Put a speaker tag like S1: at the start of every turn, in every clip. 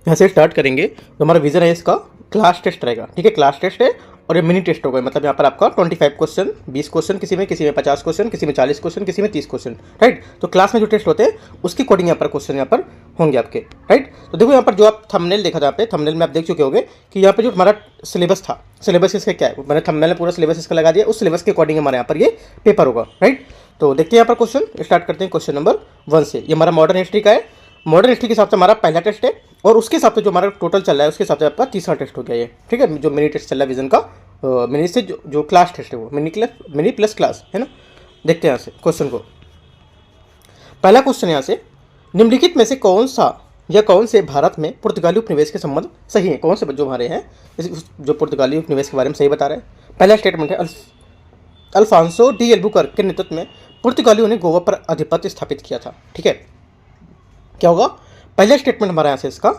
S1: यहाँ से स्टार्ट करेंगे तो हमारा विजन है इसका क्लास टेस्ट रहेगा, ठीक है। क्लास टेस्ट है और ये मिनी टेस्ट होगा, मतलब यहाँ पर आपका 25 क्वेश्चन, 20 क्वेश्चन, किसी में 50 क्वेश्चन, किसी में 40 क्वेश्चन, किसी में 30 क्वेश्चन, राइट। तो क्लास में जो टेस्ट होते हैं उसकी कोडिंग यहाँ पर क्वेश्चन यहाँ पर होंगे आपके, राइट। तो देखो यहाँ पर जो आप थंबनेल देखा था, यहाँ पे थंबनेल में आप देख चुके होंगे कि यहाँ पे जो हमारा सिलेबस था, सिलेबस इसका क्या है, मैंने थंबनेल में पूरा सिलेबस इसका लगा दिया, उस सिलेबस के अकॉर्डिंग हमारे यहाँ पर ये पेपर होगा, राइट। तो देखते हैं यहाँ पर क्वेश्चन, स्टार्ट करते हैं क्वेश्चन नंबर 1 से। ये हमारा मॉडर्न हिस्ट्री का है, मॉडर्न हिस्ट्री के हिसाब से हमारा पहला टेस्ट है और उसके हिसाब से जो हमारा टोटल चल रहा है उसके हिसाब से आपका तीसरा टेस्ट हो गया ये, ठीक है। जो मिनी टेस्ट चल रहा है विजन का, मिनी से जो क्लास टेस्ट है वो मिनी प्लस क्लास है ना। देखते हैं यहाँ से क्वेश्चन को। पहला क्वेश्चन यहाँ से, निम्नलिखित में से कौन सा या कौन से भारत में पुर्तगाली उपनिवेश के संबंध सही है, कौन से जो हमारे हैं जो पुर्तगाली उपनिवेश के बारे में सही बता रहे हैं। पहला स्टेटमेंट है, अल्फांसो डी एल्बुकर्क के नेतृत्व में पुर्तगालियों ने गोवा पर आधिपत्य स्थापित किया था, ठीक है। क्या होगा, पहला स्टेटमेंट हमारे यहाँ से इसका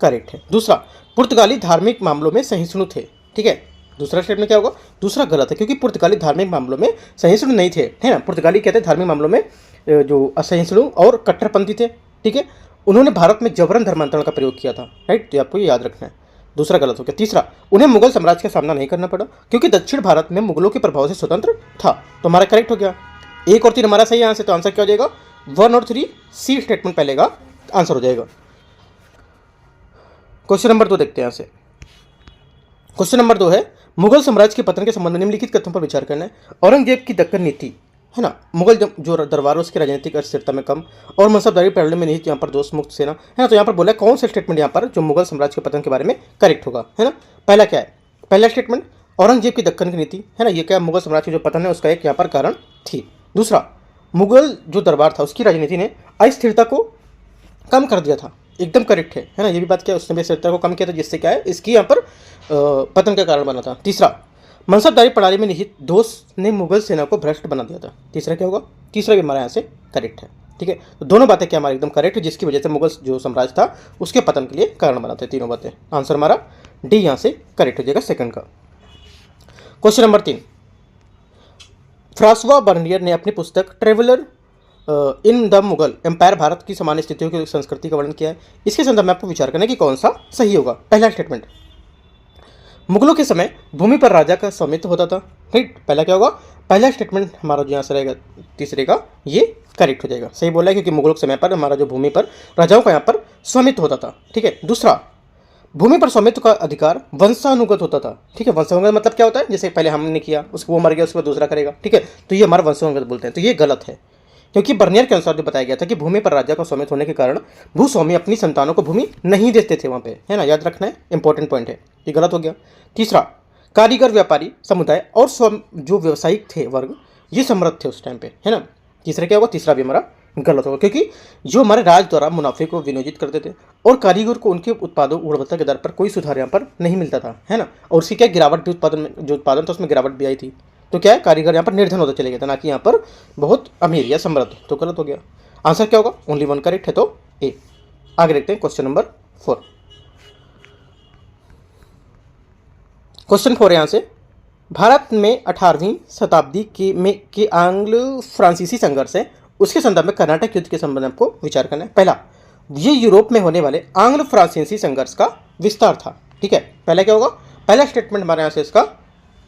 S1: करेक्ट है। दूसरा, पुर्तगाली धार्मिक मामलों में सहिष्णु थे, ठीक है। दूसरा स्टेटमेंट क्या होगा, दूसरा गलत है, क्योंकि पुर्तगाली धार्मिक मामलों में सहिष्णु नहीं थे, है ना। पुर्तगाली कहते हैं धार्मिक मामलों में जो असहिष्णु और कट्टरपंथी थे, ठीक है। उन्होंने भारत में जबरन धर्मांतरण का प्रयोग किया था, राइट। तो आपको ये याद रखना है, दूसरा गलत हो गया। तीसरा, उन्हें मुगल साम्राज्य का सामना नहीं करना पड़ा क्योंकि दक्षिण भारत में मुगलों के प्रभाव से स्वतंत्र था। तो हमारा करेक्ट हो गया, 1 और 3 हमारा सही यहाँ से। तो आंसर क्या हो जाएगा, 1 और 3 सी स्टेटमेंट पहले का आंसर हो जाएगा। क्वेश्चन नंबर 2 देखते हैं यहाँ से। क्वेश्चन नंबर 2 है, मुगल साम्राज्य के पतन के संबंध में निम्नलिखित कथनों पर विचार करना है। औरंगजेब की दक्कन नीति, है ना, मुगल जो दरबार उसकी राजनीतिक अस्थिरता में कम और मनसबदारी पैरवी में निहित यहाँ पर दोष मुक्त सेना, है ना। तो यहाँ पर बोला कौन सा स्टेटमेंट यहाँ पर जो मुगल साम्राज्य के पतन के बारे में करेक्ट होगा, है ना। पहला क्या है, पहला स्टेटमेंट औरंगजेब की दक्कन की नीति, है ना, ये क्या मुगल साम्राज्य का जो पतन है उसका एक यहाँ पर कारण थी। दूसरा, मुगल जो दरबार था उसकी राजनीति ने अस्थिरता को कम कर दिया था, एकदम करेक्ट है ना। ये भी बात क्या है, उसने भी अस्थिरता को कम किया था जिससे क्या है इसकी यहाँ पर पतन का कारण बना था। तीसरा, मनसबदारी प्रणाली में निहित दोष ने मुगल सेना को भ्रष्ट बना दिया था। तीसरा क्या होगा, तीसरा भी हमारे यहाँ से करेक्ट है, ठीक है। तो दोनों बातें क्या हमारे एकदम करेक्ट है, जिसकी वजह से मुगल जो साम्राज्य था उसके पतन के लिए कारण बनाते हैं तीनों बातें। आंसर हमारा डी यहाँ से करेक्ट हो जाएगा सेकंड का। क्वेश्चन नंबर 3, फ्रांसवा बर्नियर ने अपनी पुस्तक traveller in the Mughal empire Bharat की सामान्य स्थितियों की संस्कृति का वर्णन किया है। इसके संदर्भ में आपको विचार करना है कि कौन सा सही होगा। पहला स्टेटमेंट, मुगलों के समय भूमि पर राजा का स्वामित्व होता था, राइट। पहला क्या होगा, पहला स्टेटमेंट हमारा जो यहाँ से रहेगा तीसरे का ये करेक्ट हो जाएगा, सही बोला है, क्योंकि मुगलों के समय पर हमारा जो भूमि पर राजाओं का यहाँ पर स्वामित्व होता था, ठीक है। दूसरा, भूमि पर स्वामित्व का अधिकार वंशानुगत होता था, ठीक है। वंशानुगत मतलब क्या होता है, जैसे पहले हमने किया उसको वो मर गया उसके बाद दूसरा करेगा, ठीक है। तो ये हमारा वंशानुगत बोलते हैं, तो ये गलत है, क्योंकि बर्नियर के अनुसार जो बताया गया था कि भूमि पर राजा का स्वामित्व होने के कारण भूस्वामी अपनी संतानों को भूमि नहीं देते थे वहाँ पे, है ना, याद रखना है, इंपॉर्टेंट पॉइंट है, ये गलत हो गया। तीसरा, कारीगर व्यापारी समुदाय और जो व्यावसायिक थे वर्ग ये समृद्ध थे उस टाइम पे, है ना। तीसरा क्या होगा, तीसरा भी हमारा गलत होगा, क्योंकि जो हमारे राज द्वारा मुनाफे को विनियोजित करते थे और कारीगर को उनके उत्पादों गुणवत्ता के दर पर कोई सुधार यहाँ पर नहीं मिलता था, है ना। और उसकी क्या गिरावट भी उत्पादन में, जो उत्पादन था उसमें गिरावट भी आई थी। तो क्या है, कारीगर यहाँ पर निर्धन होते चले गए थे, ना कि यहाँ पर बहुत अमीर या समृद्ध। तो गलत हो गया, आंसर क्या होगा, ओनली 1 करेक्ट है, तो ए। आगे देखते हैं क्वेश्चन नंबर 4। क्वेश्चन 4 यहाँ से, भारत में 18वीं शताब्दी के आंग्ल फ्रांसीसी संघर्ष है, उसके संदर्भ में कर्नाटक युद्ध के संबंध में आपको विचार करना है। पहला, ये यूरोप में होने वाले आंग्ल फ्रांसीसी संघर्ष का विस्तार था, ठीक है। पहला क्या होगा, पहला स्टेटमेंट हमारे यहाँ से इसका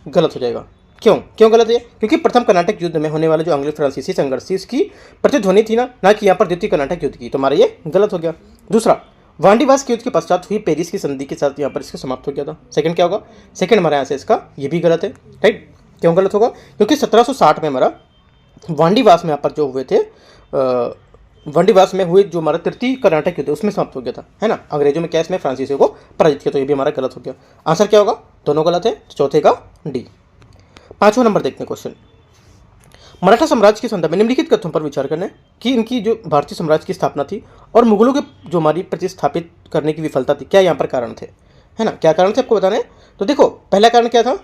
S1: गलत हो जाएगा। क्यों गलत है, क्योंकि प्रथम कर्नाटक युद्ध में होने वाले जो आंग्ल फ्रांसीसी संघर्ष थी इसकी प्रतिध्वनि थी ना कि यहाँ पर द्वितीय कर्नाटक युद्ध की, तो हमारा ये गलत हो गया। दूसरा, वांडीवास के युद्ध के पश्चात हुई पेरिस की संधि के साथ यहाँ पर इसका समाप्त हो गया था। सेकंड क्या होगा, सेकंड हमारे यहाँ से इसका ये भी गलत है, राइट। क्यों गलत होगा, क्योंकि 1760 में हमारा वांडीवास में यहाँ पर जो हुए थे वांडीवास में हुए जो हमारा तृतीय कर्नाटक युद्ध उसमें समाप्त हो गया था, है ना। अंग्रेजों में क्या इसमें फ्रांसीसियों को पराजित किया, तो ये भी हमारा गलत हो गया। आंसर क्या होगा, दोनों गलत है, चौथे का डी। 5वां नंबर देखते हैं क्वेश्चन, मराठा साम्राज्य के संदर्भ में निम्नलिखित कथनों पर विचार करना है कि इनकी जो भारतीय साम्राज्य की स्थापना थी और मुगलों के जो हमारी प्रतिस्थापित करने की विफलता थी, क्या यहाँ पर कारण थे, है ना, क्या कारण थे आपको बताना है। तो देखो, पहला कारण क्या था,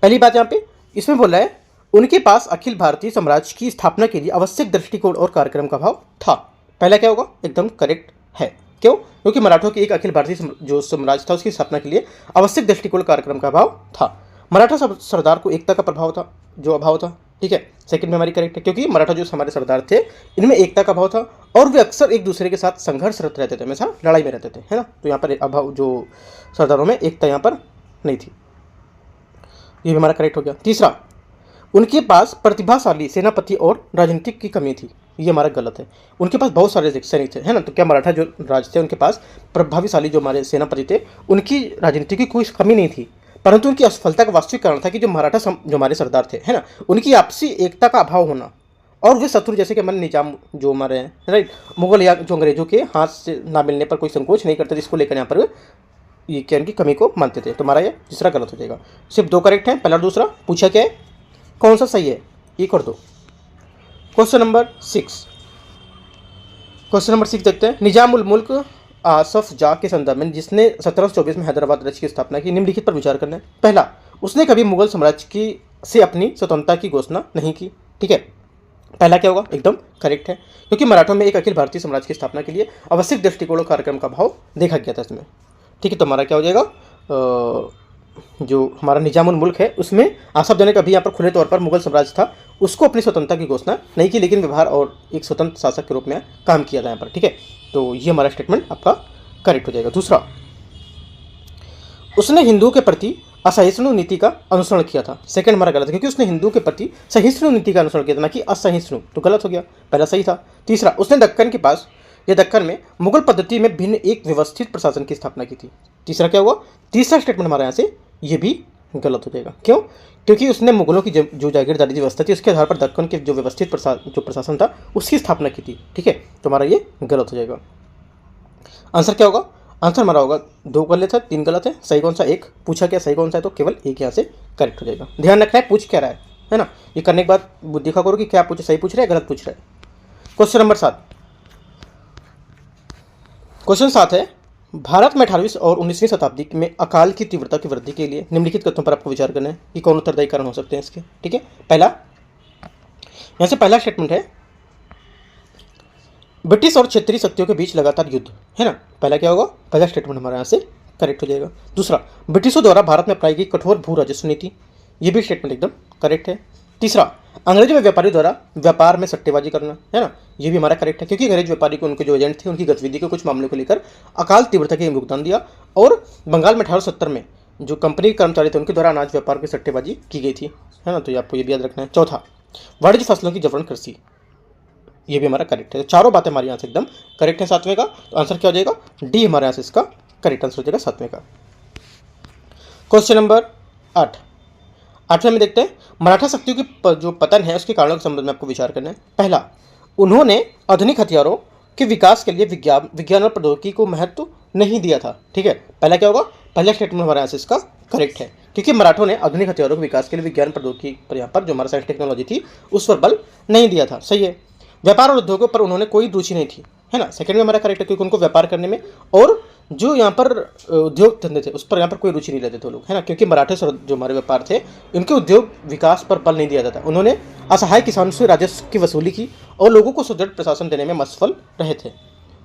S1: पहली बात यहाँ पे इसमें बोल रहा है उनके पास अखिल भारतीय साम्राज्य की स्थापना के लिए आवश्यक दृष्टिकोण और कार्यक्रम का अभाव था। पहला क्या होगा, एकदम करेक्ट है। क्यों, क्योंकि मराठों की एक अखिल भारतीय जो साम्राज्य था उसकी स्थापना के लिए आवश्यक दृष्टिकोण कार्यक्रम का अभाव था। मराठा सरदार को एकता का प्रभाव था, जो अभाव था, ठीक है, सेकंड में हमारी करेक्ट है, क्योंकि मराठा जो हमारे सरदार थे इनमें एकता का भाव था और वे अक्सर एक दूसरे के साथ संघर्षरत रहते थे, हमेशा लड़ाई में रहते थे, है ना। तो यहाँ पर अभाव जो सरदारों में एकता यहाँ पर नहीं थी, ये भी हमारा करेक्ट हो गया। तीसरा, उनके पास प्रतिभाशाली सेनापति और राजनीतिक की कमी थी, ये हमारा गलत है। उनके पास बहुत सारे सैनिक थे, है ना। तो क्या मराठा जो राज थे उनके पास प्रभावशाली जो हमारे सेनापति थे उनकी राजनीति की कोई कमी नहीं थी, परंतु उनकी असफलता का वास्तविक कारण था कि जो जो हमारे सरदार थे, है ना, उनकी आपसी एकता का अभाव होना और वे शत्रु जैसे कि हमारे निजाम जो हमारे हैं, राइट, मुगल या जो अंग्रेजों के हाथ से ना मिलने पर कोई संकोच नहीं करते थे, इसको लेकर यहाँ पर ये क्या उनकी कमी को मानते थे। तो हमारा ये तीसरा गलत हो जाएगा। सिर्फ 2 करेक्ट हैं, पहला और दूसरा। पूछा क्या है, कौन सा सही है, 1 और 2। क्वेश्चन नंबर 6, क्वेश्चन नंबर 6 देखते हैं। निजामुल मुल्क आसफ जाह के संदर्भ में जिसने 1724 में हैदराबाद राज्य की स्थापना की, निम्नलिखित पर विचार करना है। पहला, उसने कभी मुगल साम्राज्य की से अपनी स्वतंत्रता की घोषणा नहीं की, ठीक है। पहला क्या होगा, एकदम करेक्ट है, क्योंकि मराठों में एक अखिल भारतीय साम्राज्य की स्थापना के लिए आवश्यक दृष्टिकोण और कार्यक्रम का भाव देखा गया था इसमें, ठीक है। तो हमारा क्या हो जाएगा, जो हमारा निजामुल मुल्क है उसमें आसफ जाह ने कभी यहाँ पर खुले तौर पर मुगल साम्राज्य था उसको अपनी स्वतंत्रता की घोषणा नहीं की, लेकिन व्यवहार और एक स्वतंत्र शासक के रूप में काम किया था यहाँ पर, ठीक है। तो ये हमारा स्टेटमेंट आपका करेक्ट हो जाएगा। दूसरा, उसने हिंदुओं के प्रति असहिष्णु नीति का अनुसरण किया था, सेकंड हमारा गलत है, क्योंकि उसने हिंदुओं के प्रति सहिष्णु नीति का अनुसरण किया था, ना कि असहिष्णु, तो गलत हो गया, पहला सही था। तीसरा, उसने दक्कन के पास या दक्कन में मुगल पद्धति में भिन्न एक व्यवस्थित प्रशासन की स्थापना की थी। तीसरा क्या हुआ, तीसरा स्टेटमेंट हमारे यहाँ से ये भी गलत हो जाएगा। क्यों, क्योंकि उसने मुगलों की जो जागीरदारी व्यवस्था थी उसके आधार पर दक्कन के जो व्यवस्थित प्रशासन था उसकी स्थापना की थी, ठीक है। तो हमारा ये गलत हो जाएगा। आंसर क्या होगा, आंसर हमारा होगा 2 गलत है, 3 गलत है, सही कौन सा, 1। पूछा क्या सही कौन सा है, तो केवल 1 यहाँ से करेक्ट हो जाएगा। ध्यान रखना है पूछ क्या रहा है ना, ये करने के बाद देखा करो कि क्या पूछे, सही पूछ रहे हैं गलत पूछ रहे हैं। क्वेश्चन नंबर 7, क्वेश्चन 7 है, भारत में 18वीं और 19वीं शताब्दी में अकाल की तीव्रता की वृद्धि के लिए निम्नलिखित कथनों पर आपको विचार करना है कि कौन उत्तरदायी कारण हो सकते हैं इसके, ठीक है। पहला, यहाँ से पहला स्टेटमेंट है, ब्रिटिश और क्षेत्रीय शक्तियों के बीच लगातार युद्ध, है ना। पहला क्या होगा, पहला स्टेटमेंट हमारे यहाँ से करेक्ट हो जाएगा। दूसरा, ब्रिटिशों द्वारा भारत में अपनाई गई कठोर भू राजस्व नीति, ये भी स्टेटमेंट एकदम करेक्ट है। तीसरा, अंग्रेजों में व्यापारियों द्वारा व्यापार में सट्टेबाजी करना, है ना, ये भी हमारा करेक्ट है, क्योंकि अंग्रेज व्यापारी को उनके जो एजेंट थे उनकी गतिविधि के कुछ मामलों को लेकर अकाल तीव्रता के योगदान दिया और बंगाल में 1870 में जो कंपनी के कर्मचारी थे उनके द्वारा अनाज व्यापार की सट्टेबाजी की गई थी, है ना। तो ये आपको ये भी याद रखना है। चौथा, वाणिज्य फसलों की जबरन कृषि, ये भी हमारा करेक्ट है। तो चारों बातें हमारे यहाँ से एकदम करेक्ट है 7वें का, तो आंसर क्या हो जाएगा, डी हमारे यहाँ से इसका करेक्ट आंसर हो जाएगा 7वें का। क्वेश्चन नंबर 8, 8वें में देखते हैं, मराठा शक्तियों की जो पतन है उसके कारणों के संबंध में आपको विचार करना है। पहला, उन्होंने आधुनिक हथियारों के विकास के लिए विज्ञान और प्रौद्योगिकी को महत्व नहीं दिया था, ठीक है। पहला क्या होगा, पहला स्टेटमेंट हमारे यहाँ से इसका करेक्ट है, क्योंकि मराठों ने आधुनिक हथियारों के विकास के लिए विज्ञान प्रौद्योगिकी पर यहाँ पर जो हमारा साइंस टेक्नोलॉजी थी उस पर बल नहीं दिया था, सही है। व्यापार और उद्योगों पर उन्होंने कोई रुचि नहीं थी, है ना, सेकंड में हमारा करेक्ट है, क्योंकि उनको व्यापार करने में और जो यहाँ पर उद्योग धंधे थे उस पर यहाँ पर कोई रुचि नहीं लेते थे लोग, है ना, क्योंकि मराठे जो हमारे व्यापार थे उनके उद्योग विकास पर बल नहीं दिया जाता। उन्होंने असहाय किसानों से राजस्व की वसूली की और लोगों को सुदृढ़ प्रशासन देने में असफल रहे थे।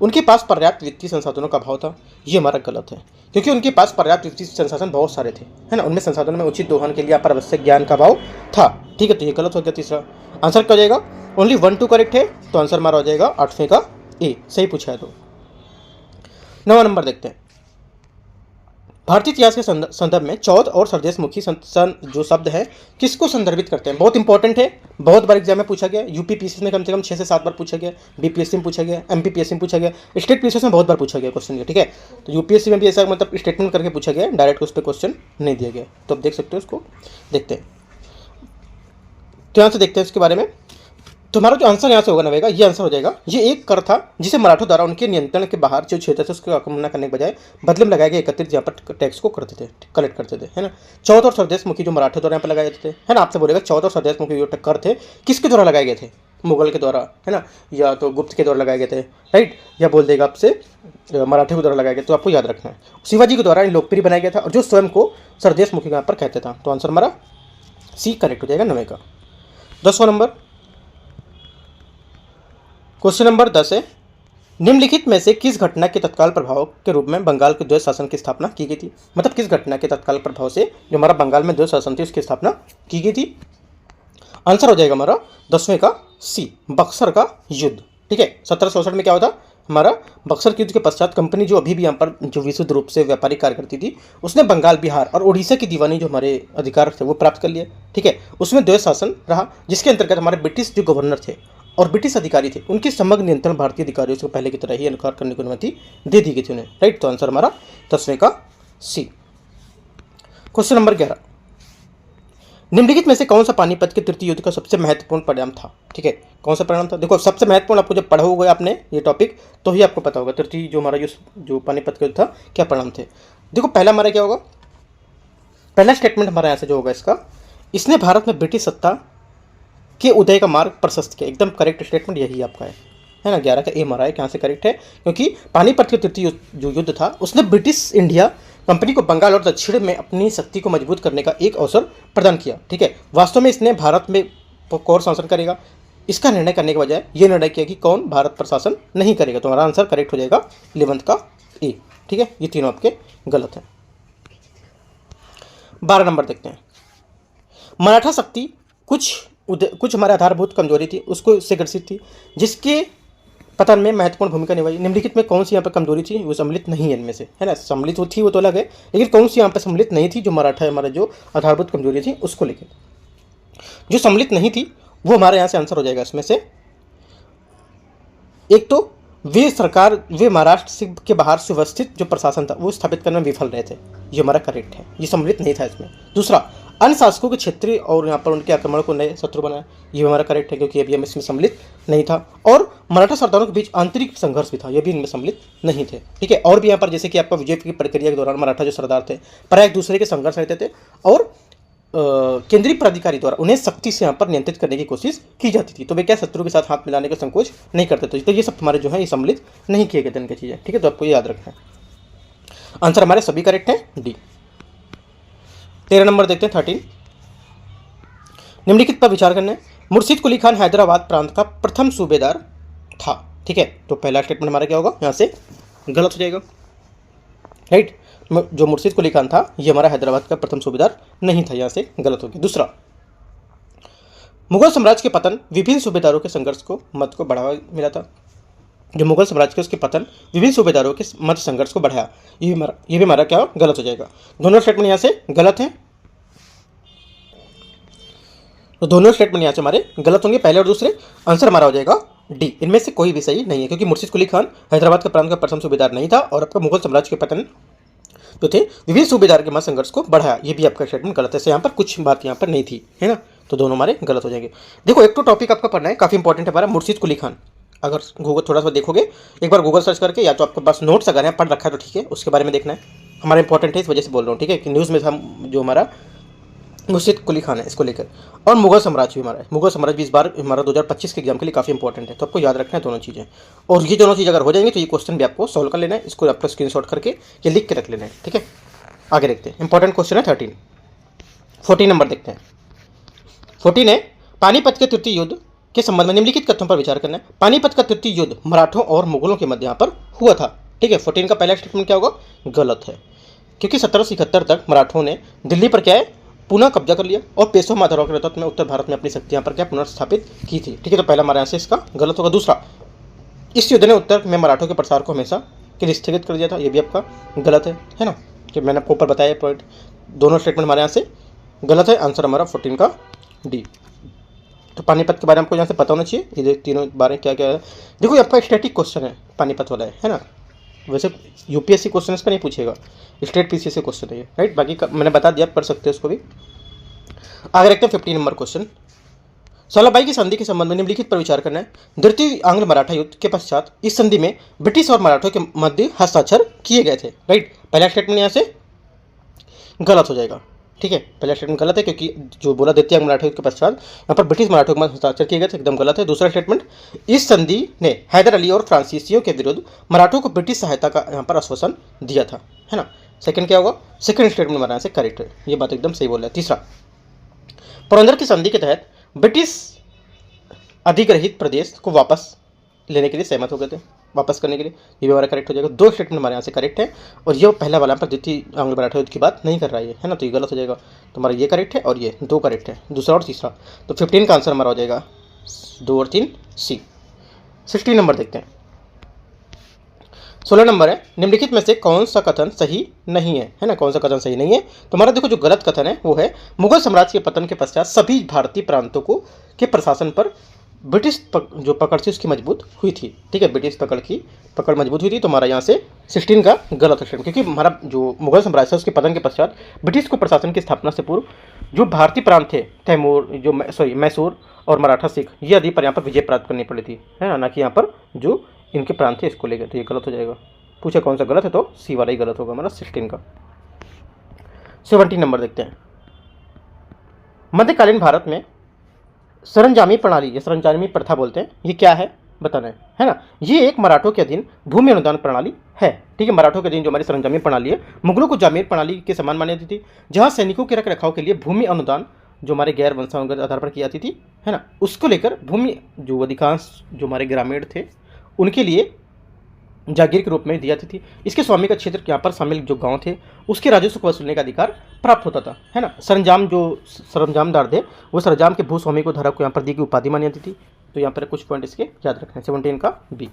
S1: उनके पास पर्याप्त वित्तीय संसाधनों का अभाव था, ये हमारा गलत है, क्योंकि उनके पास पर्याप्त वित्तीय संसाधन बहुत सारे थे, है ना, उनमें संसाधनों में उचित दोहन के लिए यहाँ पर आवश्यक ज्ञान का अभाव था, ठीक है। तो ये गलत हो गया। तीसरा आंसर क्या हो जाएगा, ओनली 1 2 करेक्ट है, तो आंसर हमारा हो जाएगा 8वें का ए, सही पूछा है। तो 9वां नंबर देखते हैं, भारतीय इतिहास के संदर्भ में चौथ और सरदेशमुखी जो शब्द है किसको संदर्भित करते हैं, बहुत इंपॉर्टेंट है, बहुत बार एग्जाम में पूछा गया, यूपीपीएससी में कम से कम 6 से 7 बार पूछा गया, बीपीएससी में पूछा गया, एमपीपीएससी में पूछा गया, स्टेट पीएससी में बहुत बार पूछा गया क्वेश्चन, ठीक है। तो यूपीएससी में भी ऐसा मतलब स्टेटमेंट करके पूछा गया, डायरेक्ट उस पर क्वेश्चन नहीं दिया गया, तो आप देख सकते हो, उसको देखते हैं। तो यहाँ से देखते हैं इसके बारे में, तुम्हारा जो आंसर यहाँ से होगा 9 का, ये आंसर हो जाएगा। ये एक कर था जिसे मराठों द्वारा उनके नियंत्रण के बाहर जो क्षेत्र थे उसको आक्रमण करने के बजाय बदले में लगाए गए एकत्रित यहाँ पर टैक्स को करते थे, कलेक्ट करते थे, है ना। चौथ और सरदेशमुखी जो मराठों द्वारा यहाँ पर लगाए जाते थे, है ना, आपसे बोलेगा चौथ और सरदेशमुखी जो कर थे किसके द्वारा लगाए गए थे, मुगल के द्वारा, है ना, या तो गुप्त के द्वारा लगाए गए थे, राइट, या बोल देगा आपसे मराठे के द्वारा लगाए गए, तो आपको याद रखना है। शिवाजी के द्वारा लोकप्रिय बनाया गया था और जो स्वयं को सरदेशमुखी यहाँ पर कहते था, तो आंसर हमारा सी करेक्ट हो जाएगा 9 का। 10वां नंबर, क्वेश्चन नंबर 10 है, निम्नलिखित में से किस घटना के तत्काल प्रभाव के रूप में बंगाल के द्वैत शासन की स्थापना की गई थी, मतलब किस घटना के तत्काल प्रभाव से जो हमारा बंगाल में द्वैत शासन थी उसकी स्थापना की गई थी। आंसर हो जाएगा हमारा 10वें का सी, बक्सर का युद्ध। ठीक है, 1767 में क्या होता हमारा, बक्सर के युद्ध के पश्चात कंपनी जो अभी भी यहाँ पर जो विशुद्ध रूप से व्यापारिक कार्य करती थी, उसने बंगाल, बिहार और उड़ीसा की दीवानी जो हमारे अधिकार थे वो प्राप्त कर लिए। ठीक है, उसमें द्वैत शासन रहा, जिसके अंतर्गत हमारे ब्रिटिश जो गवर्नर थे और ब्रिटिश अधिकारी थे, उनके समग्र नियंत्रण भारतीय अधिकारियों से पहले की तरह ही अनुकार करने की अनुमति दे दी गई थी उन्हें। राइट, तो आंसर हमारा 10वें का सी। क्वेश्चन नंबर 11, निम्नलिखित में से कौन सा पानीपत के तृतीय युद्ध का सबसे महत्वपूर्ण परिणाम था? ठीक है, कौन सा परिणाम था? देखो, सबसे महत्वपूर्ण आपको जब पढ़ा होगा आपने ये टॉपिक तो ही आपको पता होगा तृतीय जो हमारा जो पानीपत का युद्ध था क्या परिणाम थे। देखो, पहला हमारा क्या होगा, पहला स्टेटमेंट हमारा यहाँ से जो होगा इसका, इसने भारत में ब्रिटिश सत्ता के उदय का मार्ग प्रशस्त किया। एकदम करेक्ट स्टेटमेंट यही आपका है ना, 11 का ए हमारा है, यहाँ से करेक्ट है, क्योंकि पानीपत के तृतीय जो युद्ध था उसने ब्रिटिश इंडिया कंपनी को बंगाल और दक्षिण में अपनी शक्ति को मजबूत करने का एक अवसर प्रदान किया। ठीक है, वास्तव में इसने भारत में कौन शासन करेगा इसका निर्णय करने के बजाय ये निर्णय किया कि कौन भारत पर शासन नहीं करेगा। तो हमारा आंसर करेक्ट हो जाएगा 11th का ए। ठीक है, ये तीनों आपके गलत हैं। 12 नंबर देखते हैं, मराठा शक्ति कुछ हमारे आधारभूत कमजोरी थी उसको इससे ग्रसित थी, जिसके पतन में महत्वपूर्ण भूमिका निभाई। निम्नलिखित में कौन सी यहाँ पर कमजोरी थी? वो सम्मिलित नहीं है इनमें से, है ना, सम्मिलित वो थी वो तो अलग है, लेकिन कौन सी यहाँ पर सम्मिलित नहीं थी जो मराठा हमारा जो आधारभूत कमजोरी थी उसको लेकर। जो सम्मिलित नहीं थी वो हमारे यहाँ से आंसर हो जाएगा इसमें से, एक तो वे महाराष्ट्र के बाहर सुव्यवस्थित जो प्रशासन था वो स्थापित करने में विफल रहे थे, ये हमारा करेक्ट है, ये सम्मिलित नहीं था इसमें। दूसरा, अन्य शासकों के क्षेत्रीय और यहाँ पर उनके आक्रमण को नए शत्रु बनाया, ये हमारा करेक्ट है, क्योंकि अभी हम इसमें सम्मिलित नहीं था। और मराठा सरदारों के बीच आंतरिक संघर्ष भी था, ये भी इनमें सम्मिलित नहीं थे। ठीक है, और भी यहाँ पर जैसे कि आपका विजय की प्रक्रिया के दौरान मराठा जो सरदार थे प्राय एक दूसरे के संघर्ष रहते थे और केंद्रीय प्राधिकारी द्वारा उन्हें सख्ती से यहाँ पर नियंत्रित करने की कोशिश की जाती थी, तो वे क्या शत्रु के साथ हाथ मिलाने का संकोच नहीं करते थे। तो ये सब हमारे जो है ये सम्मिलित नहीं किए गए थे इनकी चीज़ें। ठीक है, तो आपको ये याद रखना है। आंसर हमारे सभी करेक्ट हैं, डी। 13 नंबर देखते हैं, 13, निम्नलिखित पर विचार करना है, मुर्शीद कुली खान हैदराबाद प्रांत का प्रथम सूबेदार था। ठीक है, तो पहला स्टेटमेंट हमारा क्या होगा, यहाँ से गलत हो जाएगा। राइट, जो मुर्शीद कुली खान था ये हमारा हैदराबाद का प्रथम सूबेदार नहीं था, यहाँ से गलत हो गया। दूसरा, मुगल साम्राज्य के पतन विभिन्न सूबेदारों के संघर्ष को मत को बढ़ावा मिला था। जो मुगल साम्राज्य के उसके पतन विभिन्न सूबेदारों के मत संघर्ष को बढ़ाया, ये भी हमारा क्या गलत हो जाएगा। दोनों स्टेटमेंट यहाँ से गलत हैं, तो दोनों स्टेटमेंट यहाँ से हमारे गलत होंगे, पहले और दूसरे। आंसर हमारा हो जाएगा डी, इनमें से कोई भी सही नहीं है, क्योंकि मुर्शीद कुली खान हैदराबाद का प्रांत का प्रथम सूबेदार नहीं था और आपका मुगल साम्राज्य के पतन जो थे विभिन्न सूबेदार के मत संघर्ष को बढ़ाया, ये भी आपका स्टेटमेंट गलत है। यहाँ पर कुछ बात यहाँ पर नहीं थी, है ना, तो दोनों हमारे गलत हो जाएंगे। देखो, एक तो टॉपिक आपका पढ़ना है काफ़ी इंपॉर्टेंट है हमारा, मुर्शीद कुली खान। अगर गूगल थोड़ा सा देखोगे एक बार गूगल सर्च करके, या तो आपके पास नोट्स अगर है पढ़ रखा है तो ठीक है, उसके बारे में देखना है, हमारा इंपॉर्टेंट है इस वजह से बोल रहा हूँ। ठीक है, कि न्यूज़ में हम जो हमारा मुर्शीद कुली खान है इसको लेकर, और मुगल साम्राज्य भी हमारा है। मुगल साम्राज्य भी इस बार हमारा 2025 के एग्जाम के लिए काफ़ी इंपॉर्टेंट है, तो आपको याद रखना है दोनों चीज़ें। और ये दोनों चीज़ अगर हो जाएंगी तो ये क्वेश्चन भी आपको सॉल्व कर लेना है, इसको आपको स्क्रीनशॉट करके ये लिख के रख लेना है। ठीक है, आगे देखते हैं, इंपॉर्टेंट क्वेश्चन है 13। 14 नंबर देखते हैं। 14 है, पानीपत के तृतीय युद्ध के संबंध में निम्नलिखित कथनों पर विचार करना है। पानीपत का तृतीय युद्ध मराठों और मुगलों के मध्य यहाँ पर हुआ था। ठीक है, 14 का पहला स्टेटमेंट क्या होगा, गलत है, क्योंकि 1771 तक मराठों ने दिल्ली पर क्या है पुनः कब्जा कर लिया और पेशवा माधवराव के नेतृत्व में उत्तर भारत में अपनी शक्ति यहाँ पर क्या पुनर्स्थापित की थी। ठीक है, तो पहला हमारे यहाँ से इसका गलत होगा। दूसरा, इस युद्ध ने उत्तर में मराठों के प्रसार को हमेशा के लिए स्थगित कर दिया था, ये भी आपका गलत है ना, कि मैंने आपको ऊपर बताया पॉइंट। दोनों स्टेटमेंट हमारे यहाँ से गलत है, आंसर हमारा 14 का डी। तो पानीपत के बारे में आपको यहाँ से पता होना चाहिए, ये तीनों बारे क्या क्या है। देखो, ये आपका स्टैटिक क्वेश्चन है पानीपत वाला, है ना, वैसे यूपीएससी क्वेश्चन इस पर नहीं पूछेगा, स्टेट पीसी से क्वेश्चन है ये। राइट, बाकी मैंने बता दिया, पढ़ सकते हैं उसको भी। आगे रखते हैं 15 नंबर क्वेश्चन, सलाबाई की संधि के संबंध में निम्नलिखित पर विचार करना है। द्वितीय आंग्ल मराठा युद्ध के पश्चात इस संधि में ब्रिटिश और मराठों के मध्य हस्ताक्षर किए गए थे। राइट, पहला स्टेटमेंट यहाँ से गलत हो जाएगा। ठीक है, पहला स्टेटमेंट गलत है, क्योंकि जो बोला द्वितीय आंग्ल मराठा युद्ध के पश्चात यहाँ पर ब्रिटिश मराठों के मध्य हस्ताक्षर किए गए थे, एकदम गलत है। दूसरा स्टेटमेंट, इस संधि ने हैदर अली और फ्रांसीसियों के विरुद्ध मराठों को ब्रिटिश सहायता का यहाँ पर आश्वासन दिया था, है ना। सेकंड क्या होगा, सेकंड स्टेटमेंट हमारे यहाँ से करेक्ट है, ये बात एकदम सही बोल रहा है। तीसरा, पुरंदर की संधि के तहत ब्रिटिश अधिग्रहित प्रदेश को वापस लेने के लिए सहमत हो गए थे, वापस करने के लिए। ये भी हमारा करेक्ट हो जाएगा। 2 स्टेटमेंट हमारे यहाँ से करेक्ट है, और ये पहला वाला पर द्वितीय आंग्ल मराठा युद्ध की बात नहीं कर रहा है ना, तो ये गलत हो जाएगा। तो हमारा ये करेक्ट है और ये 2 करेक्ट है, दूसरा और तीसरा। तो 15 का आंसर हमारा हो जाएगा 2 और 3 सी। 16 नंबर देखते हैं। 16 नंबर है, निम्नलिखित में से कौन सा कथन सही नहीं है ना, कौन सा कथन सही नहीं है। तो हमारा देखो जो गलत कथन है वो है, मुगल साम्राज्य के पतन के पश्चात सभी भारतीय प्रांतों को के प्रशासन पर ब्रिटिश जो पकड़ थी उसकी मजबूत हुई थी। ठीक है, ब्रिटिश पकड़ मजबूत हुई थी। तो हमारा यहाँ से 16 का गलत है, क्योंकि हमारा जो मुगल साम्राज्य है उसके पतन के पश्चात ब्रिटिश को प्रशासन की स्थापना से पूर्व जो भारतीय प्रांत थे, तैमूर जो मैसूर और मराठा सिख, ये आदि पर यहाँ पर विजय प्राप्त करनी पड़ी थी, है ना कि यहाँ पर जो इनके प्रांत थे इसको लेकर। तो ये गलत हो जाएगा। पूछे कौन सा गलत है, तो सी वाला ही गलत होगा हमारा 16 का। 17 नंबर देखते हैं। मध्यकालीन भारत में सरंजामी प्रणाली या सरंजामी प्रथा बोलते हैं, ये क्या है बताना है ना। ये एक मराठों के अधीन भूमि अनुदान प्रणाली है। ठीक है, मराठों के अधीन जो हमारी सरंजामी प्रणाली है, मुगलों को जामीर प्रणाली के समान मानी जाती थी, जहाँ सैनिकों के रख रखाव के लिए भूमि अनुदान जो हमारे गैर वंशानुगत आधार पर की जाती थी, है ना, उसको लेकर भूमि जो अधिकांश जो हमारे ग्रामीण थे उनके लिए जागीर के रूप में दी जाती थी। इसके स्वामी का क्षेत्र यहाँ पर शामिल जो गांव थे उसके राजस्व को वसूलने का अधिकार प्राप्त होता था, है ना। सरंजाम जो सरंजामदार थे वो सरंजाम के भूस्वामी को धारक को यहाँ पर दी गई उपाधि मानी जाती थी। तो यहाँ पर कुछ पॉइंट इसके याद रखना है। 17 का बी।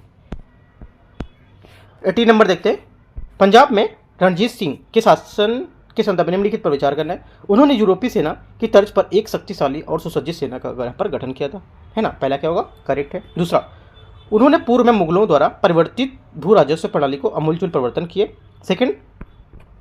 S1: 18 नंबर देखते हैं। पंजाब में रणजीत सिंह के शासन के संदर्भ में निम्नलिखित पर विचार करना है। उन्होंने यूरोपीय सेना की तर्ज पर एक शक्तिशाली और सुसज्जित सेना का यहाँ पर गठन किया था, है ना। पहला क्या होगा, करेक्ट है। दूसरा, उन्होंने पूर्व में मुगलों द्वारा परिवर्तित भू राजस्व प्रणाली को अमूलचूल परिवर्तन किए। सेकंड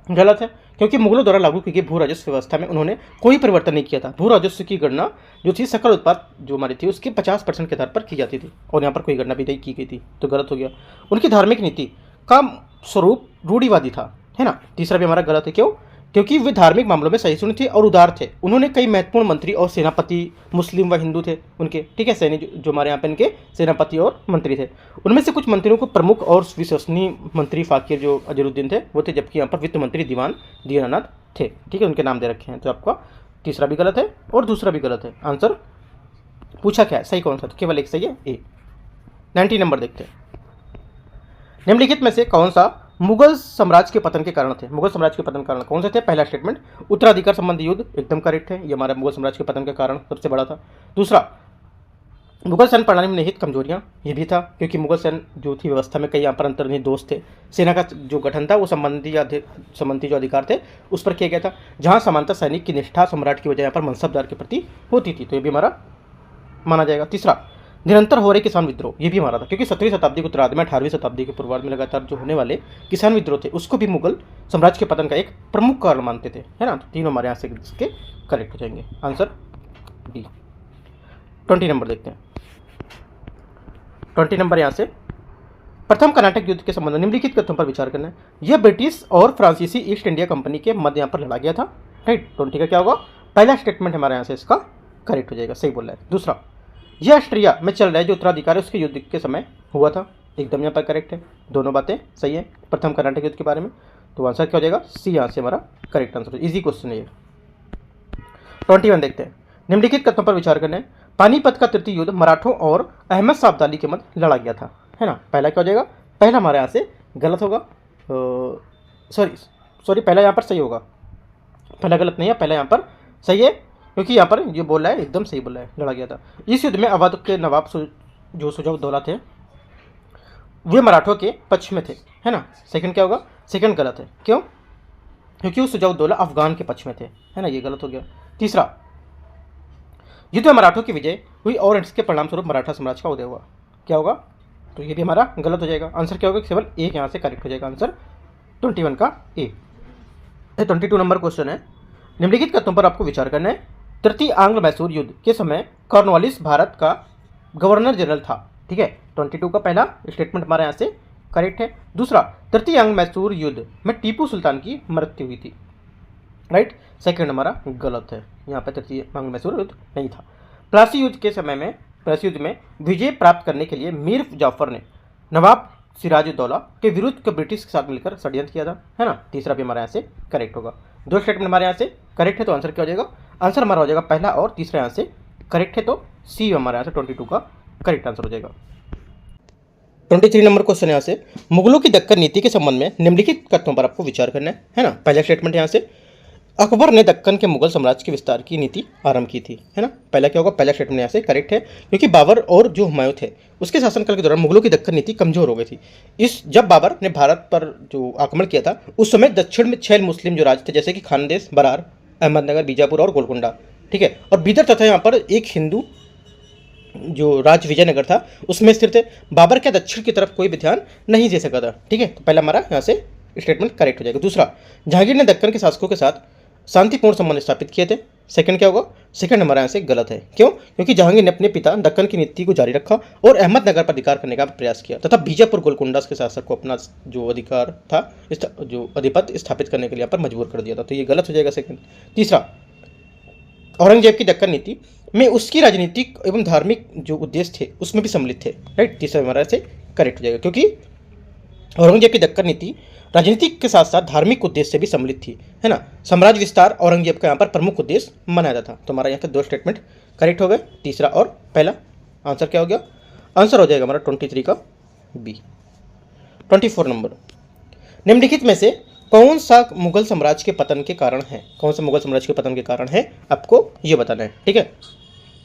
S1: गलत है, क्योंकि मुगलों द्वारा लागू की गई भू राजस्व व्यवस्था में उन्होंने कोई परिवर्तन नहीं किया था। भू राजस्व की गणना जो थी सकल उत्पाद जो हमारी थी उसके 50% के आधार पर की जाती थी, और यहाँ पर कोई गणना भी नहीं की गई थी, तो गलत हो गया। उनकी धार्मिक नीति का स्वरूप रूढ़िवादी था, है ना। तीसरा भी हमारा गलत है। क्यों? क्योंकि वे धार्मिक मामलों में सहिष्णु थे और उदार थे। उन्होंने कई महत्वपूर्ण मंत्री और सेनापति मुस्लिम व हिंदू थे उनके, ठीक है, सैनिक जो हमारे यहाँ पे इनके सेनापति और मंत्री थे। उनमें से कुछ मंत्रियों को प्रमुख और विश्वसनीय मंत्री फाकिर जो अजरुद्दीन थे वो थे, जबकि यहाँ पर वित्त मंत्री दीवान दीनानाथ थे। ठीक है, उनके नाम दे रखे हैं। तो आपका तीसरा भी गलत है और दूसरा भी गलत है। आंसर पूछा क्या है, सही कौन सा, तो केवल एक सही है, ए। 90 नंबर देखते हैं। निम्नलिखित में से कौन सा मुगल साम्राज्य के पतन के कारण थे। मुगल साम्राज्य के पतन के कारण कौन से थे? पहला स्टेटमेंट, उत्तराधिकार संबंधी युद्ध, एकदम करेक्ट है, ये हमारा मुगल साम्राज्य के पतन का कारण सबसे बड़ा था। दूसरा, मुगल सैन्य प्रणाली में निहित कमजोरियां, ये भी था, क्योंकि मुगल सैन्य जो थी व्यवस्था में कई यहाँ पर अंतर्निहित दोष थे। सेना का जो गठन था वो संबंधी जो अधिकार थे उस पर किया गया था, जहाँ समानता सैनिक की निष्ठा सम्राट की वजह यहाँ पर मनसबदार के प्रति होती थी, तो ये भी हमारा माना जाएगा। तीसरा, निरंतर हो रहे किसान विद्रोह, ये भी हमारा था, क्योंकि 17वीं शताब्दी के उत्तरार्ध में 18वीं शताब्दी के पूर्वार्ध में लगातार जो होने वाले किसान विद्रोह थे उसको भी मुगल साम्राज्य के पतन का एक प्रमुख कारण मानते थे, है ना। तो तीनों हमारे यहाँ से इसके करेक्ट हो जाएंगे। Answer D. 20 नंबर देखते हैं। 20 नंबर यहाँ से, प्रथम कर्नाटक युद्ध के संबंध में निम्नलिखित कथनों पर विचार करना है। यह ब्रिटिश और फ्रांसीसी ईस्ट इंडिया कंपनी के मध्य यहाँ पर लड़ा गया था, राइट। 20 का क्या होगा, पहला स्टेटमेंट हमारे यहाँ से इसका करेक्ट हो जाएगा, सही बोल रहा है। दूसरा, यह ऑस्ट्रिया में चल रहा है जो उत्तराधिकार है उसके युद्ध के समय हुआ था, एकदम यहाँ पर करेक्ट है, दोनों बातें सही है प्रथम कर्नाटक युद्ध के बारे में। तो आंसर क्या हो जाएगा, सी यहाँ से हमारा करेक्ट आंसर। इजी क्वेश्चन है ये। 21 देखते हैं। निम्नलिखित कथनों पर विचार करना है। पानीपत का तृतीय युद्ध मराठों और अहमद शाह अब्दाली के मध्य लड़ा गया था, है ना। पहला क्या हो जाएगा, पहला हमारे यहाँ से गलत होगा, सॉरी पहला यहाँ पर सही होगा, पहला गलत नहीं है, पहला यहाँ पर सही है, क्योंकि यहाँ पर जो बोल रहा है एकदम सही बोल रहा है, लड़ा गया था। इस युद्ध में अवध के नवाब जो सुजाउद्दौला थे वे मराठों के पक्ष में थे, है ना। सेकंड क्या होगा, सेकंड गलत है। क्यों? क्योंकि वो सुजाउद्दौला अफगान के पक्ष में थे, है ना, ये गलत हो गया। तीसरा, युद्ध में मराठों की विजय हुई और इसके परिणाम स्वरूप मराठा साम्राज्य का उदय हुआ, क्या होगा, तो ये भी हमारा गलत हो जाएगा। आंसर क्या होगा, केवल एक यहाँ से करेक्ट हो जाएगा। आंसर 21 का ए। 22 नंबर क्वेश्चन है। निम्नलिखित कथनों पर आपको विचार करना है। तृतीय आंग्ल मैसूर युद्ध के समय कॉर्नवालिस भारत का गवर्नर जनरल था, ठीक है। 22 का पहला स्टेटमेंट हमारे यहाँ से करेक्ट है। दूसरा, तृतीय आंग्ल मैसूर युद्ध में टीपू सुल्तान की मृत्यु हुई थी, राइट। सेकंड हमारा गलत है, यहाँ पर तृतीय आंग्ल मैसूर युद्ध नहीं था। प्लासी युद्ध के समय में, प्लासी युद्ध में विजय प्राप्त करने के लिए मीर जाफर ने नवाब सिराजुद्दौला के विरुद्ध ब्रिटिश के साथ मिलकर षड्यंत्र किया था, है ना। तीसरा भी हमारे यहाँ से करेक्ट होगा। दो स्टेटमेंट हमारे यहाँ से करेक्ट है, तो आंसर क्या हो जाएगा, आंसर हमारा हो जाएगा पहला और तीसरा यहाँ से करेक्ट है, तो सी हमारे यहाँ से 22 का करेक्ट आंसर हो जाएगा। 23 नंबर क्वेश्चन यहाँ से, मुगलों की दक्कन नीति के संबंध में निम्नलिखित तथ्यों पर आपको विचार करना है ना। पहला स्टेटमेंट यहाँ से, अकबर ने दक्कन के मुगल साम्राज्य के विस्तार की नीति आरंभ की थी, है ना। पहला क्या होगा, पहला स्टेटमेंट यहाँ से करेक्ट है, क्योंकि बाबर और जो हुमायूं थे उसके शासनकाल के दौरान मुगलों की दक्कन नीति कमजोर हो गई थी। जब बाबर ने भारत पर जो आक्रमण किया था उस समय दक्षिण में 6 मुस्लिम जो राज्य थे, जैसे कि खानदेश, बरार, अहमदनगर, बीजापुर और गोलकुंडा, ठीक है, और बीदर तथा यहाँ पर एक हिंदू जो राज्य विजयनगर था उसमें स्थिर थे। बाबर के दक्षिण की तरफ कोई भी ध्यान नहीं दे सका था, ठीक है। तो पहला हमारा यहाँ से स्टेटमेंट करेक्ट हो जाएगा। दूसरा, जहांगीर ने दक्कन के शासकों के साथ शांतिपूर्ण संबंध स्थापित किए थे। सेकंड क्या होगा, सेकंड हमारा यहाँ से गलत है। क्यों? क्योंकि जहांगीर ने अपने पिता दक्कन की नीति को जारी रखा और अहमदनगर पर अधिकार करने का प्रयास किया तथा बीजापुर गोलकुंडा के शासक को अपना जो अधिकार था, जो अधिपत्य स्थापित करने के लिए यहाँ पर मजबूर कर दिया था। तो ये गलत हो जाएगा सेकंड। तीसरा, औरंगजेब की दक्कन नीति में उसकी राजनीतिक एवं धार्मिक जो उद्देश्य थे उसमें भी सम्मिलित थे, राइट। तीसरा हमारा से करेक्ट हो जाएगा, क्योंकि औरंगजेब की दक्कन नीति राजनीतिक के साथ साथ धार्मिक उद्देश्य से भी सम्मिलित थी, है ना। साम्राज्य विस्तार औरंगजेब का यहाँ पर प्रमुख उद्देश्य माना जाता था। तो हमारा यहाँ पे 2 स्टेटमेंट करेक्ट हो गए, तीसरा और पहला। आंसर क्या हो गया? आंसर हो जाएगा हमारा 23 का बी। 24 नंबर, निम्नलिखित में से कौन सा मुगल साम्राज्य के पतन के कारण है? कौन सा मुगल साम्राज्य के पतन के कारण है आपको ये बताना है, ठीक है।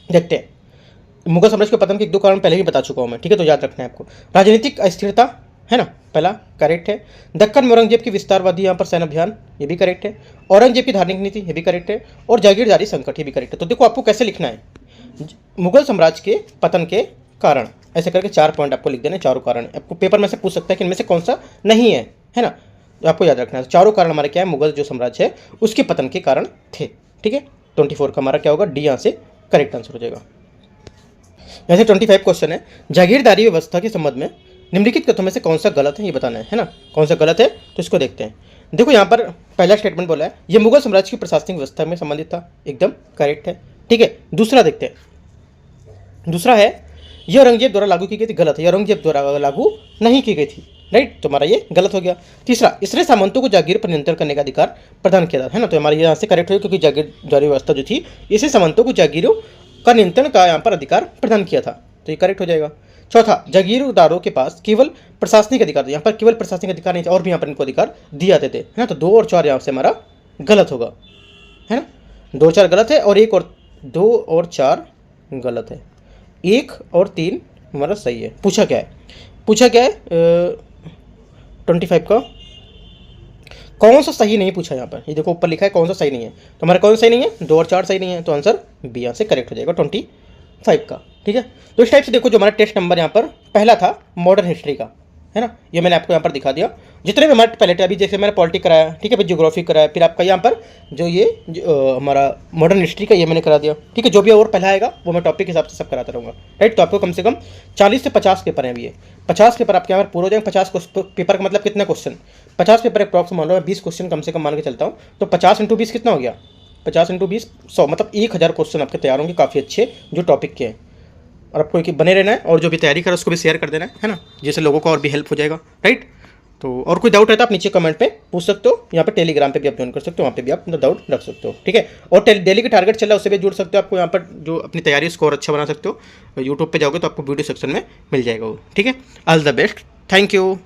S1: देखते हैं, मुगल साम्राज्य के पतन के 1-2 कारण पहले ही बता चुका हूँ मैं, ठीक है, तो याद रखना है आपको। राजनीतिक अस्थिरता, है ना, पहला करेक्ट है। दक्कन में औरंगजेब की विस्तारवादी यहाँ पर सैन्य अभियान, ये भी करेक्ट है। औरंगजेब की धार्मिक नीति, ये भी करेक्ट है। और जागीरदारी संकट, ये भी करेक्ट है। तो देखो आपको कैसे लिखना है, मुगल साम्राज्य के पतन के कारण, ऐसे करके 4 पॉइंट आपको लिख देने, चारों कारण। आपको पेपर में से पूछ सकता है कि इनमें से कौन सा नहीं है ना, तो आपको याद रखना है। चारों कारण हमारे क्या है, मुगल जो साम्राज्य है उसके पतन के कारण थे, ठीक है। 24 का हमारा क्या होगा, डी यहाँ से करेक्ट आंसर हो जाएगा। यहाँ से 25 क्वेश्चन है, जागीरदारी व्यवस्था के संबंध में निम्नलिखित कथनों में से कौन सा गलत है ये बताना है ना। कौन सा गलत है तो इसको देखते हैं। देखो यहाँ पर पहला स्टेटमेंट बोला है ये मुगल साम्राज्य की प्रशासनिक व्यवस्था में संबंधित था, एकदम करेक्ट है, ठीक है। दूसरा देखते हैं, दूसरा है ये औरंगजेब द्वारा लागू की गई थी, गलत है, औरंगजेब द्वारा लागू नहीं की गई थी, राइट, तो हमारा ये गलत हो गया। तीसरा, इसने सामंतों को जागीर पर नियंत्रण करने का अधिकार प्रदान किया था, है ना, तो हमारे यहाँ से करेक्ट हो गया, क्योंकि जागीरदारी व्यवस्था जो थी इसे सामंतों को जागीरों का नियंत्रण का यहाँ पर अधिकार प्रदान किया था, तो ये करेक्ट हो जाएगा। चौथा, जागीरदारों के पास केवल प्रशासनिक अधिकार थे, यहाँ पर केवल प्रशासनिक अधिकार नहीं थे और भी यहाँ पर इनको अधिकार दिए जाते थे, है ना, तो 2 और 4 यहाँ से हमारा गलत होगा, है ना। 2 और 4 गलत है और 2 और 4 गलत है, 1 और 3 हमारा सही है। पूछा क्या है 25 का कौन सा सही नहीं पूछा यहाँ पर, ये देखो ऊपर लिखा है कौन सा सही नहीं है, तो हमारा कौन सा सही नहीं है, 2 और 4 सही नहीं है, तो आंसर बी यहाँ से करेक्ट हो जाएगा 25 का, ठीक है। तो इस टाइप से देखो जो हमारा टेस्ट नंबर यहाँ पर पहला था मॉडर्न हिस्ट्री का, है ना, ये मैंने आपको यहाँ पर दिखा दिया। जितने भी हमारे पहले थे, अभी जैसे मैंने पॉलिटी कराया, ठीक है, फिर ज्योग्राफी कराया, फिर आपका यहाँ पर जो ये हमारा मॉडर्न हिस्ट्री का ये मैंने करा दिया, ठीक है। जो भी और पहला आएगा वो मैं टॉपिक के हिसाब से सब कराता रहूँगा, राइट। तो आपको कम से कम 40 से 50 पेपर हैं अभी, ये 50 पेपर आपके यहाँ पर पूरे हो जाएंगे। 50 पेपर का मतलब कितना क्वेश्चन, 50 पेपर अप्रॉक्स मान लो, 20 क्वेश्चन कम से कम मान के चलता हूँ, तो 50 × 20 कितना हो गया, 50 × 20 100, मतलब 1000 क्वेश्चन आपके तैयार होंगे, काफ़ी अच्छे जो टॉपिक के हैं। और आपको एक बने रहना है और जो भी तैयारी कर उसको भी शेयर कर देना है ना, जिससे लोगों को और भी हेल्प हो जाएगा, राइट। तो और कोई डाउट है तो आप नीचे कमेंट पे पूछ सकते हो, यहाँ पे टेलीग्राम पे भी आप ज्वाइन कर सकते हो, वहाँ पे भी आप अपना डाउट रख सकते हो, ठीक है। और डेली का टारगेट चल रहा है उससे भी जुड़ सकते हो, आपको यहाँ पर जो अपनी तैयारी स्कोर अच्छा बना सकते हो। यूट्यूब पर जाओगे तो आपको वीडियो सेक्शन में मिल जाएगा वो, ठीक है। All the best, thank you.